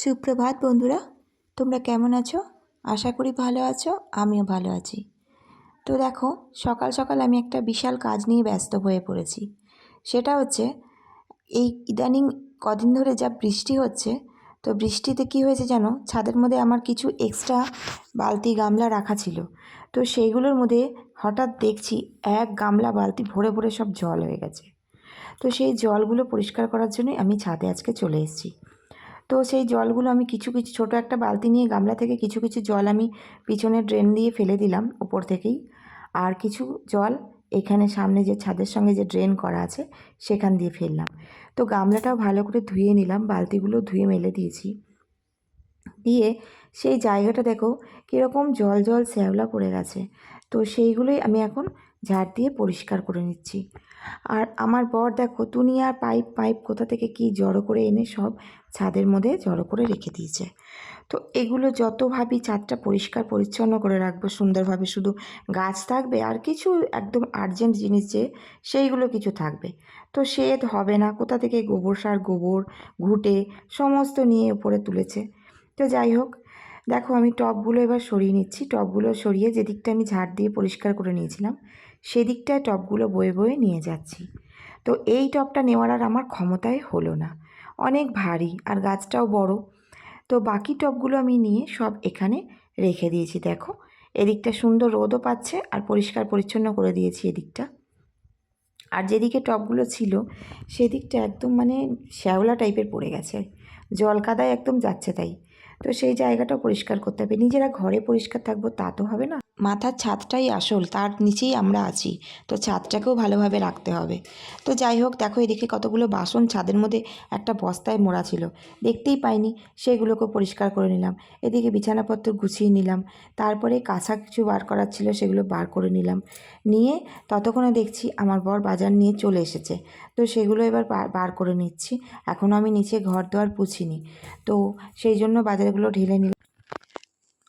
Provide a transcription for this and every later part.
সুপ্রভাত বন্ধুরা, তোমরা কেমন আছো? আশা করি ভালো আছো, আমিও ভালো আছি। তো দেখো, সকাল সকাল আমি একটা বিশাল কাজ নিয়ে ব্যস্ত হয়ে পড়েছি। সেটা হচ্ছে এই ইদানিং কদিন ধরে যা বৃষ্টি হচ্ছে, তো বৃষ্টিতে কি হয়েছে জানো, ছাদের মধ্যে আমার কিছু এক্সট্রা বালতি গামলা রাখা ছিল। তো সেইগুলোর মধ্যে হঠাৎ দেখছি এক গামলা বালতি ভরে ভরে সব জল হয়ে গেছে। তো সেই জলগুলো পরিষ্কার করার জন্যই আমি ছাদে আজকে চলে এসেছি। তো সেই জলগুলো আমি কিছু কিছু ছোটো একটা বালতি নিয়ে গামলা থেকে কিছু কিছু জল আমি পিছনে ড্রেন দিয়ে ফেলে দিলাম উপর থেকেই, আর কিছু জল এখানে সামনে যে ছাদের সঙ্গে যে ড্রেন করা আছে সেখান দিয়ে ফেললাম। তো গামলাটাও ভালো করে ধুয়ে নিলাম, বালতিগুলো ধুয়ে মেলে দিয়েছি। দিয়ে সেই জায়গাটা দেখো কীরকম জল জল শ্যাওলা পড়ে গেছে। তো সেইগুলোই আমি এখন ঝাড় দিয়ে পরিষ্কার করে নিচ্ছি। আর আমার বর দেখো দুনিয়ার পাইপ পাইপ কোথা থেকে কি জড়ো করে এনে সব ছাদের মধ্যে জড়ো করে রেখে দিয়েছে। তো এগুলো যত ভাবি ছাদটা পরিষ্কার পরিচ্ছন্ন করে রাখবো সুন্দরভাবে, শুধু গাছ থাকবে আর কিছু একদম আর্জেন্ট জিনিস যে সেইগুলো কিছু থাকবে, তো সে হবে না। কোথা থেকে গোবর সার, গোবর ঘুঁটে সমস্ত নিয়ে উপরে তুলেছে। তো যাই হোক, দেখো আমি টবগুলো এবার সরিয়ে নিচ্ছি। টবগুলো সরিয়ে যেদিকটা আমি ঝাড় দিয়ে পরিষ্কার করে নিয়েছিলাম সেদিকটায় টবগুলো বয়ে বয়ে নিয়ে যাচ্ছি। তো এই টবটা নেওয়ার আর আমার ক্ষমতায় হলো না, অনেক ভারী আর গাছটাও বড়। তো বাকি টবগুলো আমি নিয়ে সব এখানে রেখে দিয়েছি। দেখো এদিকটা সুন্দর রোদও পাচ্ছে আর পরিষ্কার পরিচ্ছন্ন করে দিয়েছি এদিকটা। আর যেদিকে টবগুলো ছিল সেদিকটা একদম মানে শ্যাওলা টাইপের পড়ে গেছে, জল কাদায় একদম যাচ্ছে তাই। তো সেই জায়গাটা পরিষ্কার করতে হবে। নিজেরা ঘরে পরিষ্কার থাকবো তা তো হবে না, মাথার ছাদটাই আসল, তার নিচেই আমরা আছি, তো ছাদটাকেও ভালোভাবে রাখতে হবে। তো যাই হোক, দেখো এদিকে কতগুলো বাসন ছাদের মধ্যে একটা বস্তায় মোড়া ছিল, দেখতেই পাইনি, সেগুলোকে পরিষ্কার করে নিলাম। এদিকে বিছানাপত্র গুছিয়ে নিলাম, তারপরে কাঁচা কিছু বার করার ছিল সেগুলো বার করে নিলাম। নিয়ে ততক্ষণে দেখছি আমার বর বাজার নিয়ে চলে এসেছে। তো সেগুলো এবার বার করে নিচ্ছি। এখনও আমি নিচে ঘর দোয়ার পুছিনি, তো সেই জন্য বাজারগুলো ঢেলে নিলাম।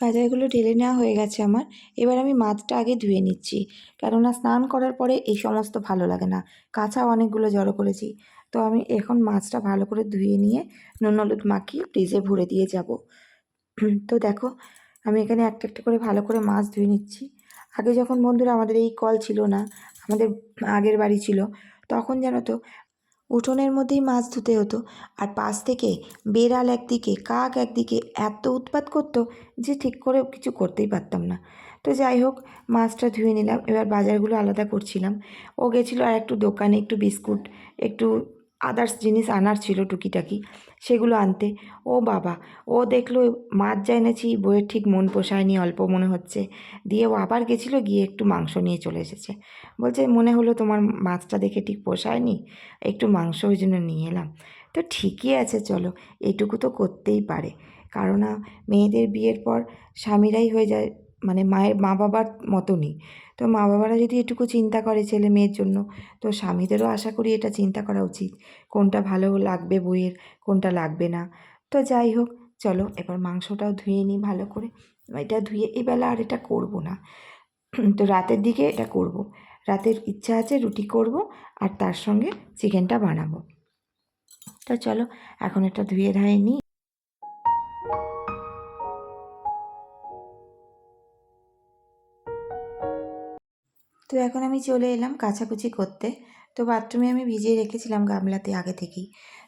বাজারগুলো ঢেলে নেওয়া হয়ে গেছে আমার। এবার আমি মাছটা আগে ধুয়ে নিচ্ছি, কেননা স্নান করার পরে এই সমস্ত ভালো লাগে না। কাঁচাও অনেকগুলো জড়ো করেছি, তো আমি এখন মাছটা ভালো করে ধুয়ে নিয়ে নুন হলুদ মাখিয়ে ফ্রিজে ভরে দিয়ে যাব। তো দেখো আমি এখানে একটা একটা করে ভালো করে মাছ ধুয়ে নিচ্ছি। আগে যখন বন্ধুরা আমাদের এই কল ছিল না, আমাদের আগের বাড়ি ছিল, তখন জানো তো উঠোনের মধ্যেই মাছ ধুতে হতো। আর পাশ থেকে বেড়াল একদিকে, কাক একদিকে এত উৎপাত করতো যে ঠিক করে কিছু করতেই পারতাম না। তো যাই হোক, মাছটা ধুয়ে নিলাম। এবার বাজারগুলো আলাদা করছিলাম। ও গেছিলো আর একটু দোকানে একটু বিস্কুট, একটু আদার্স জিনিস আনার ছিল টুকিটাকি, সেগুলো আনতে। ও বাবা, ও দেখলো মাছ যা এনেছি বইয়ের ঠিক মন পোষায়নি, অল্প মনে হচ্ছে। দিয়ে ও আবার গেছিলো, গিয়ে একটু মাংস নিয়ে চলে এসেছে। বলছে মনে হলো তোমার মাছটা দেখে ঠিক পোষায়নি, একটু মাংস ওই জন্য নিয়ে এলাম। তো ঠিকই আছে, চলো, এইটুকু তো করতেই পারে। কারণ মেয়েদের বিয়ের পর স্বামীরাই হয়ে যায় মানে মা বাবার মতনই। তো মা বাবারা যদি এটুকু চিন্তা করে ছেলে মেয়ের জন্য, তো স্বামীদেরও আশা করি এটা চিন্তা করা উচিত, কোনটা ভালো লাগবে বইয়ের, কোনটা লাগবে না। তো যাই হোক, চলো এবার মাংসটাও ধুয়ে নিই ভালো করে। এটা ধুয়ে এবেলা আর এটা করব না, তো রাতের দিকে এটা করব। রাতের ইচ্ছা আছে রুটি করব আর তার সঙ্গে চিকেনটা বানাবো। তো চলো এখন এটা ধুয়ে ধায়ে নিই। তো এখন আমি চলে এলাম কাচাকুচি করতে। তো বাথরুমে আমি ভিজিয়ে রেখেছিলাম গামলাতে আগে থেকেই।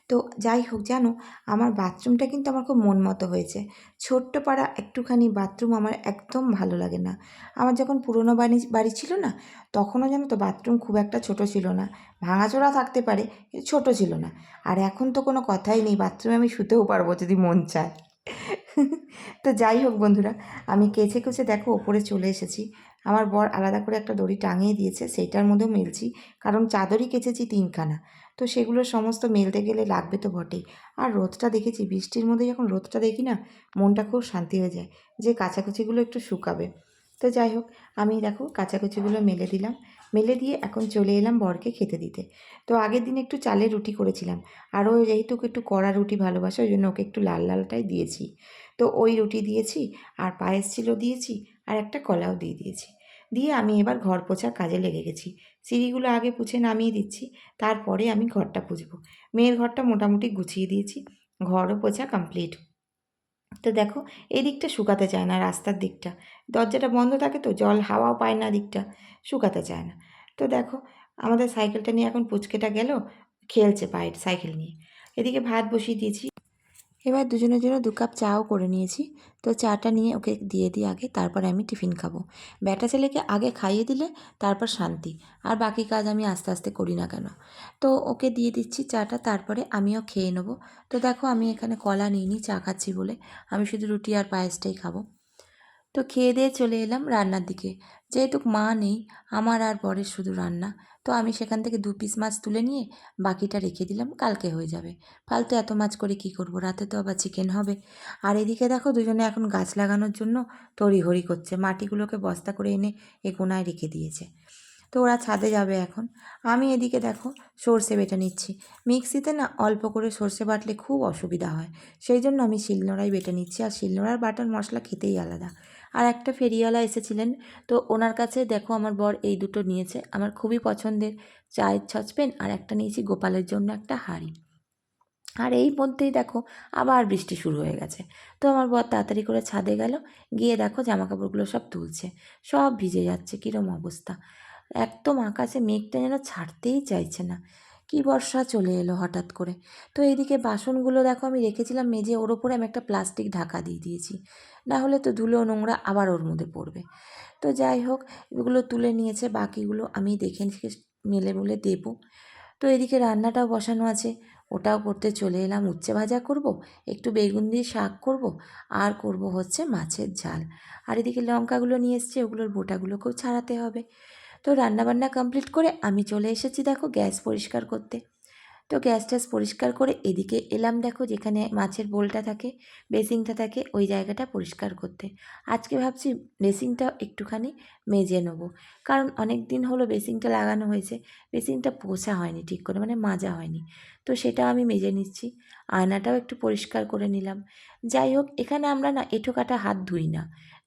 তো যাই হোক, জানো আমার বাথরুমটা কিন্তু আমার খুব মন মতো হয়েছে। ছোট্ট পাড়া একটুখানি বাথরুম আমার একদম ভালো লাগে না। আমার যখন পুরনো বাড়ি ছিল না, তখনও জানো তো বাথরুম খুব একটা ছোট ছিল না, ভাঙাচোরা থাকতে পারে কিন্তু ছোটো ছিল না। আর এখন তো কোনো কথাই নেই, বাথরুমে আমি শুতেও পারবো যদি মন চায়। তো যাই হোক বন্ধুরা, আমি কেচে কুচে দেখো ওপরে চলে এসেছি। আমার বর আলাদা করে একটা দড়ি টাঙিয়ে দিয়েছে, সেইটার মধ্যেও মেলছি, কারণ চাদরই কেচেছি 3খানা। তো সেগুলো সমস্ত মেলতে গেলে লাগবে তো বটেই। আর রোদটা দেখেছি, বৃষ্টির মধ্যে যখন রোদটা দেখি না, মনটা খুব শান্তি হয়ে যায় যে কাচাকুচিগুলো একটু শুকাবে। তো যাই হোক, আমি দেখো কাচাকুচিগুলো মেলে দিলাম। মেলে দিয়ে এখন চলে এলাম বরকে খেতে দিতে। তো আগের দিন একটু চালের রুটি করেছিলাম, আর ও যেহেতু একটু কড়া রুটি ভালোবাসে, ওই জন্য ওকে একটু লাল লালটাই দিয়েছি। তো ওই রুটি দিয়েছি, আর পায়েস ছিল দিয়েছি, আর একটা কলাও দিয়ে দিয়েছি। দিয়ে আমি এবার ঘর পোছার কাজে লেগে গেছি। সিঁড়িগুলো আগে পুছে নামিয়ে দিচ্ছি, তারপরে আমি ঘরটা পুছবো। মেয়ের ঘরটা মোটামুটি গুছিয়ে দিয়েছি, ঘরও পোছা কমপ্লিট। তো দেখো এই দিকটা শুকাতে চায় না, রাস্তার দিকটা দরজাটা বন্ধ থাকে তো জল হাওয়াও পায় না, দিকটা শুকাতে চায় না। তো দেখো আমাদের সাইকেলটা নিয়ে এখন পুচকেটা গেল, খেলছে বাইরে সাইকেল নিয়ে। এদিকে ভাত বসিয়ে দিয়েছি, এবার দুজনের জন্য 2 কাপ চাও করে নিয়েছি। তো চাটা নিয়ে ওকে দিয়ে দিই আগে, তারপর আমি টিফিন খাবো। ব্যাটা ছেলেকে আগে খাইয়ে দিলে তারপর শান্তি, আর বাকি কাজ আমি আস্তে আস্তে করি না কেন। তো ওকে দিয়ে দিচ্ছি চাটা, তারপরে আমিও খেয়ে নেবো। তো দেখো আমি এখানে কলা নিইনি চা খাচ্ছি বলে, আমি শুধু রুটি আর পায়েসটাই খাবো। তো খেয়ে দিয়ে চলে এলাম রান্নার দিকে। যেহেতু মা নেই, আমার আর বরের শুধু রান্না, তো আমি সেখান থেকে 2 পিস মাছ তুলে নিয়ে বাকিটা রেখে দিলাম, কালকে হয়ে যাবে। ফালতু এত মাছ করে কি করব, রাতে তো আবার চিকেন হবে। আর এদিকে দেখো দুজনে এখন গাছ লাগানোর জন্য তড়িঘড়ি করছে, মাটিগুলোকে বস্তা করে এনে এ কোনায় রেখে দিয়েছে। তো ওরা ছাদে যাবে এখন। আমি এদিকে দেখো সর্ষে বেটে নিচ্ছি। মিক্সিতে না অল্প করে সর্ষে বাটলে খুব অসুবিধা হয়, সেই জন্য আমি শিলনোড়ায় বেটে নিচ্ছি। আর শিলনোড়ার বাটার মশলা খেতেই আলাদা। আর একটা ফেরিওয়ালা এসেছিলেন, তো ওনার কাছে দেখো আমার বর এই দুটো নিয়েছে, আমার খুবই পছন্দের, চায়ের সসপ্যান, আর একটা নিয়েছি গোপালের জন্য একটা হাঁড়ি। আর এই মধ্যেই দেখো আবার বৃষ্টি শুরু হয়ে গেছে। তো আমার বর তাড়াতাড়ি করে ছাদে গেল, গিয়ে দেখো জামাকাপড়গুলো সব তুলছে, সব ভিজে যাচ্ছে, কীরম অবস্থা। একদম আকাশে মেঘটা যেন ছাড়তেই চাইছে না, কি বর্ষা চলে এলো হঠাৎ করে। তো এইদিকে বাসনগুলো দেখো আমি রেখেছিলাম মেজে, ওর ওপরে আমি একটা প্লাস্টিক ঢাকা দিয়ে দিয়েছি, না হলে তো ধুলো নোংরা আবার ওর মধ্যে পড়বে। তো যাই হোক এগুলো তুলে নিয়েছে, বাকিগুলো আমি দেখে মেলে মুলে দেবো। তো এদিকে রান্নাটাও বসানো আছে, ওটাও করতে চলে এলাম। উচ্ছে ভাজা করব, একটু বেগুন দিয়ে শাক করব, আর করব হচ্ছে মাছের ঝাল। আর এদিকে লঙ্কাগুলো নিয়ে এসছে, ওগুলোর বোটাগুলোকেও ছাড়াতে হবে। তো রান্নাবান্না কমপ্লিট করে আমি চলে এসেছি দেখো গ্যাস পরিষ্কার করতে। তো গ্যাস ট্যাস পরিষ্কার করে এদিকে এলাম দেখো যেখানে মাছের বোলটা থাকে, বেসিনটা থাকে, ওই জায়গাটা পরিষ্কার করতে। আজকে ভাবছি বেসিনটা একটুখানি মেজে নেবো, কারণ অনেক দিন হলো বেসিনটা লাগানো হয়েছে, বেসিনটা পোছা হয়নি ঠিক করে, মানে মাজা হয়নি। তো সেটা আমি মেজে নিচ্ছি। আয়নাটাও একটু পরিষ্কার করে নিলাম। যাই হোক এখানে আমরা না এঁঠো কাটা হাত ধুই না,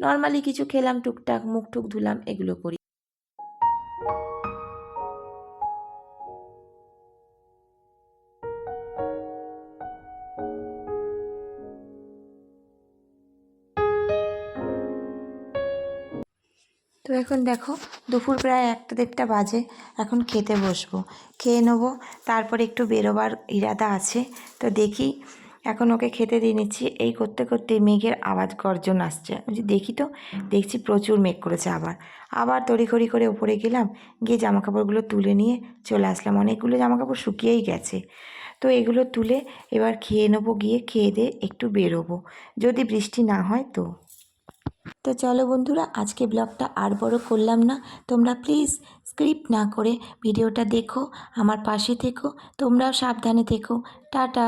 নর্মালি কিছু খেলাম টুকটাক মুখ টুক ধুলাম, এগুলো করি। তো এখন দেখো দুপুর প্রায় 1টা 1:30 বাজে, এখন খেতে বসবো, খেয়ে নেবো, তারপরে একটু বেরোবার ইরাদা আছে। তো দেখি, এখন ওকে খেতে দিয়ে নিচ্ছি। এই করতে করতে মেঘের আওয়াজ গর্জন আসছে, ওই যে দেখি তো, দেখছি প্রচুর মেঘ করেছে। আবার আবার তড়িঘড়ি করে ওপরে গেলাম, গিয়ে জামাকাপড়গুলো তুলে নিয়ে চলে আসলাম। অনেকগুলো জামাকাপড় শুকিয়েই গেছে। তো এগুলো তুলে এবার খেয়ে নেবো, গিয়ে খেয়ে দিয়ে একটু বেরোবো, যদি বৃষ্টি না হয় তো। তো চলো বন্ধুরা, আজকে ব্লগটা আর বড় করলাম না। তোমরা প্লিজ স্ক্রিপ্ট না করে ভিডিওটা দেখো, আমার পাশে থেকো, তোমরাও সাবধানে থেকো। টাটা।